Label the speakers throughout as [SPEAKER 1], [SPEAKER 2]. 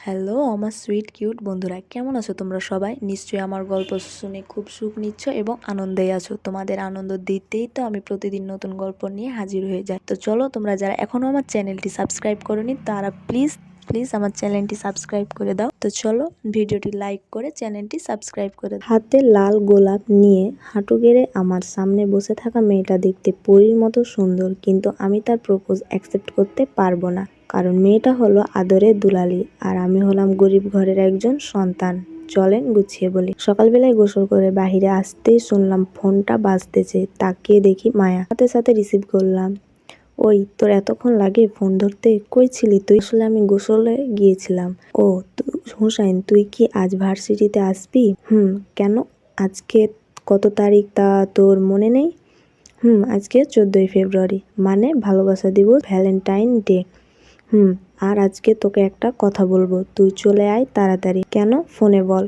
[SPEAKER 1] Hello আমার sweet cute বন্ধুরা, কেমন আছো তোমরা সবাই? নিশ্চয়ই আমার গল্প শুনে খুব সুখ নিচ্ছ এবং আনন্দেই আছো। তোমাদের আনন্দ দিতেই তো আমি প্রতিদিন নতুন গল্প নিয়ে হাজির হয়ে যাই। তো চলো, তোমরা যারা এখনো আমার চ্যানেলটি সাবস্ক্রাইব করোনি তারা প্লিজ আমার চ্যানেলটি সাবস্ক্রাইব করে দাও। তো চলো, ভিডিওটি লাইক করে চ্যানেলটি সাবস্ক্রাইব করে দাও। হাতে লাল গোলাপ নিয়ে হাঁটু গেড়ে আমার সামনে বসে থাকা মেয়েটা দেখতে পরীর মতো সুন্দর, কিন্তু আমি তার প্রপোজ অ্যাকসেপ্ট করতে পারবো না, কারণ মেয়েটা হলো আদরের দুলালি আর আমি হলাম গরিব ঘরের একজন সন্তান। চলেন গুছিয়ে বলি। সকালবেলায় গোসল করে বাহিরে আসতেই শুনলাম ফোনটা বাজতেছে। তাকিয়ে দেখি মায়া। সাথে সাথে রিসিভ করলাম। ওই, তোর এতক্ষণ লাগে ফোন ধরতে? কই ছিলি তুই? আসলে আমি গোসলে গিয়েছিলাম। ও হুসাইন, তুই কি আজ ভার্সিটিতে আসবি? কেন? আজকে কত তারিখ তা তোর মনে নেই? আজকে 14ই ফেব্রুয়ারি, মানে ভালোবাসা দিবস, ভ্যালেন্টাইন ডে। আর আজকে তোকে একটা কথা বলবো, তুই চলে আয় তাড়াতাড়ি। কেন? ফোনে বল।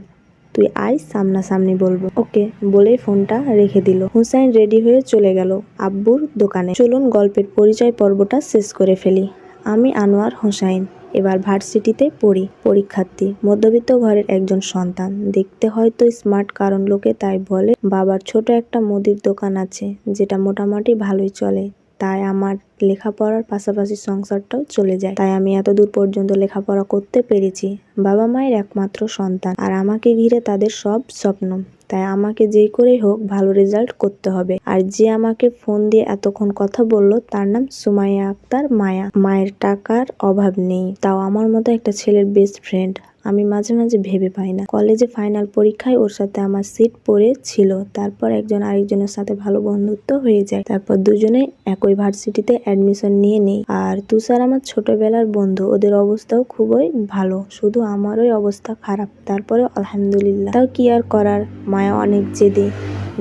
[SPEAKER 1] তুই আয়, সামনাসামনি বলবো। ওকে বলেই ফোনটা রেখে দিল। হুসাইন রেডি হয়ে চলে গেল আব্বুর দোকানে। চলুন গল্পের পরিচয় পর্বটা শেষ করে ফেলি। আমি আনোয়ার হোসাইন, এবার ভার্সিটিতে পড়ি, পরীক্ষার্থী, মধ্যবিত্ত ঘরের একজন সন্তান। দেখতে হয়তো স্মার্ট, কারণ লোকে তাই বলে। বাবার ছোট একটা মুদির দোকান আছে, যেটা মোটামুটি ভালোই চলে। তাই আমার লেখাপড়ার পাশাপাশি সংসারটাও চলে যায়। তাই আমি এত দূর পর্যন্ত লেখাপড়া করতে পেরেছি। বাবা মায়ের একমাত্র সন্তান, আর আমাকে ঘিরে তাদের সব স্বপ্ন। তাই আমাকে যেই করেই হোক ভালো রেজাল্ট করতে হবে। আর যে আমাকে ফোন দিয়ে এতক্ষণ কথা বলল তার নাম সুমাইয়া আক্তার মায়া। মায়ের টাকার অভাব নেই, তাও আমার মতো একটা ছেলের বেস্ট ফ্রেন্ড। আমি মাঝে মাঝে ভেবে পাই না, কলেজে ফাইনাল পরীক্ষায় ওর সাথে আমার সিট পড়েছিল। তারপর একজন আরেকজনের সাথে ভালো বন্ধুত্ব হয়ে যায়। তারপর দুজনে একই ভার্সিটিতে অ্যাডমিশন নিয়ে নেই। আর তুষার আমার ছোটবেলার বন্ধু, ওদের অবস্থাও খুবই ভালো, শুধু আমারই অবস্থা খারাপ। তারপরে আলহামদুলিল্লাহ। তাও কি আর করার, মায়া অনেক জেদি,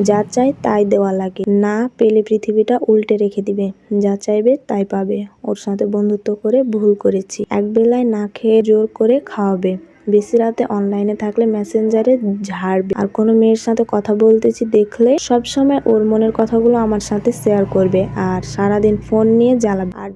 [SPEAKER 1] যা চাই তাই দেওয়া লাগে। না পেলে পৃথিবীটা উল্টে রেখে দিবে। যা চাইবে তাই পাবে। ওর সাথে বন্ধুত্ব করে ভুল করেছি। এক বেলায় না খেয়ে জোর করে খাওয়াবে, বেশি রাতে অনলাইনে থাকলে মেসেঞ্জারে ঝাড়বে, আর কোনো মেয়ের সাথে কথা বলতেছি দেখলে সবসময় ওর মনের কথাগুলো আমার সাথে শেয়ার করবে, আর সারাদিন ফোন নিয়ে জ্বালাবে। আর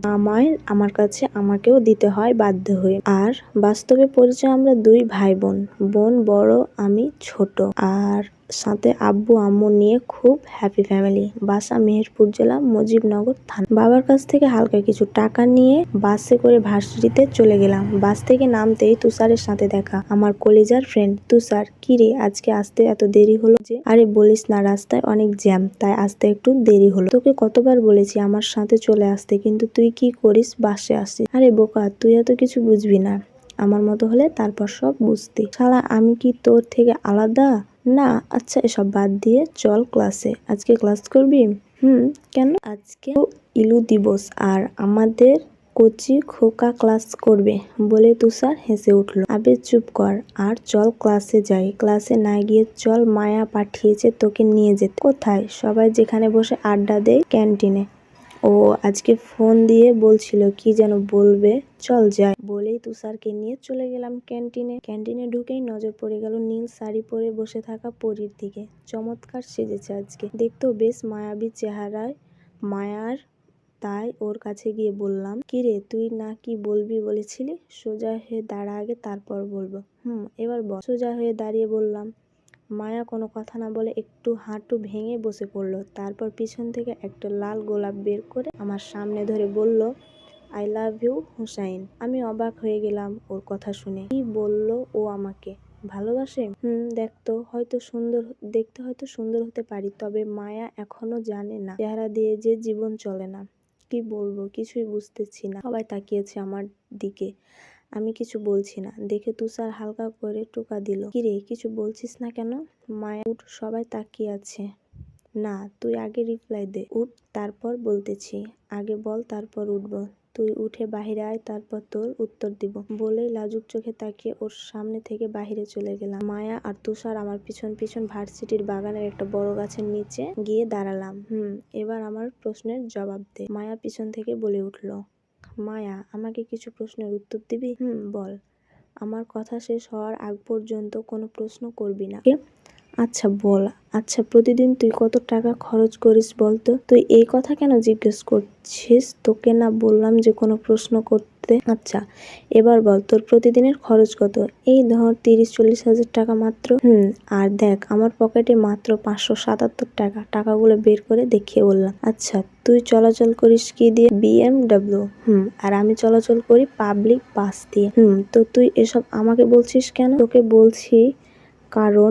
[SPEAKER 1] আমার কাছে আমাকেও দিতে হয় বাধ্য হয়ে। আর বাস্তবে পরিচয় আমরা দুই ভাই বোন। বোন বড়, আমি ছোট। আর সাথে আব্বু আম্মু নিয়ে খুব হ্যাপি ফ্যামিলি। বাসা মেহেরপুর জেলা, মুজিবনগর থানা। বাবার কাছ থেকে হালকা কিছু টাকা নিয়ে বাসে করে ভার্সিটিতে চলে গেলাম। বাস থেকে নামতেই তুষারের সাথে দেখা, আমার কলেজার ফ্রেন্ড। তুষার, কি রে আজকে আসতে এত দেরি হলো যে? আরে বলিস না, রাস্তায় অনেক জ্যাম, তাই আসতে একটু দেরি হলো। তোকে কতবার বলেছি আমার সাথে চলে আসতে, কিন্তু তুই কি করিস, বাসে আসিস। আরে বোকা, তুই এত কিছু বুঝবি না। আমার মতো হলে তারপর সব বুঝতি। শালা, আমি কি তোর থেকে আলাদা? না। আচ্ছা এসব বাদ দিয়ে চল ক্লাসে। আজকে ক্লাস করবি? কেন? আজকে ইলু দিবস, আর আমাদের কচি খোকা ক্লাস করবে, বলে তুষার হেসে উঠল। আবে চুপ কর আর চল ক্লাসে যাই। ক্লাসে না গিয়ে চল, মায়া পাঠিয়েছে তোকে নিয়ে যেতে। কোথায়? সবাই যেখানে বসে আড্ডা দেয়, ক্যান্টিনে। ও আজকে ফোন দিয়ে বলছিল কি যেন বলবে, চল যাই। বলেই তুষারকে নিয়ে চলে গেলাম ক্যান্টিনে। ক্যান্টিনে ঢুকেই নজর পড়ে গেল নীল শাড়ি পরে বসে থাকা পরীর দিকে। চমৎকার সেজেছে আজকে, দেখতেও বেশ মায়াবী চেহারায়। মায়ার তাই ওর কাছে গিয়ে বললাম, কিরে তুই না কি বলবি বলেছিলি? সোজা হয়ে দাঁড়া আগে, তারপর বলবো। এবার বল। সোজা হয়ে দাঁড়িয়ে বললাম। মায়া কোনো কথা না বলে একটু হাঁটু ভেঙে বসে পড়ল। তারপর পিছন থেকে একটা লাল গোলাপ বের করে আমার সামনে ধরে বলল, আই লাভ ইউ হুসাইন। আমি অবাক হয়ে গেলাম ওর কথা শুনে। কি বলল ও আমাকে ভালোবাসে? দেখতে হয়তো সুন্দর হতে পারি, তবে মায়া এখনো জানে না চেহারা দিয়ে যে জীবন চলে না। কি বলবো কিছুই বুঝতেছি না। সবাই তাকিয়েছে আমার দিকে, আমি কিছু বলছি না দেখে তুষার হালকা করে টোকা দিল। কিরে কিছু বলছিস না কেন? মায়া, উঠ, সবাই তাকিয়ে আছে। না, তুই আগে রিপ্লাই দে। উঠ, তারপর বলতেছি। আগে বল, তারপর উঠবো। তুই উঠে বাহিরে আয়, তারপর তোর উত্তর দিব। বলেই লাজুক চোখে তাকিয়ে ওর সামনে থেকে বাহিরে চলে গেলাম। মায়া আর তুষার আমার পিছন পিছন ভার্সিটির বাগানের একটা বড় গাছের নিচে গিয়ে দাঁড়ালাম। এবার আমার প্রশ্নের জবাব দে। মায়া পিছন থেকে বলে উঠল। মায়া, আমাকে কিছু প্রশ্নের উত্তর দিবি? বল। আমার কথা শেষ হওয়ার আগ পর্যন্ত কোনো প্রশ্ন করবি না। আচ্ছা বল। আচ্ছা প্রতিদিন তুই কত টাকা খরচ করিস বলতো? তুই এই কথা কেন জিজ্ঞেস করছিস? তোকে না বললাম যে কোনো প্রশ্ন করতে করতে। আচ্ছা এবার বল তোর প্রতিদিনের খরচ কত? এই ধর 30-40 হাজার টাকা মাত্র। আর দেখ আমার পকেটে মাত্র 577 টাকা। টাকাগুলো বের করে দেখিয়ে বললাম। আচ্ছা তুই চলাচল করিস কি দিয়ে? BMW। আর আমি চলাচল করি পাবলিক বাস দিয়ে। তো তুই এসব আমাকে বলছিস কেন? তোকে বলছি কারণ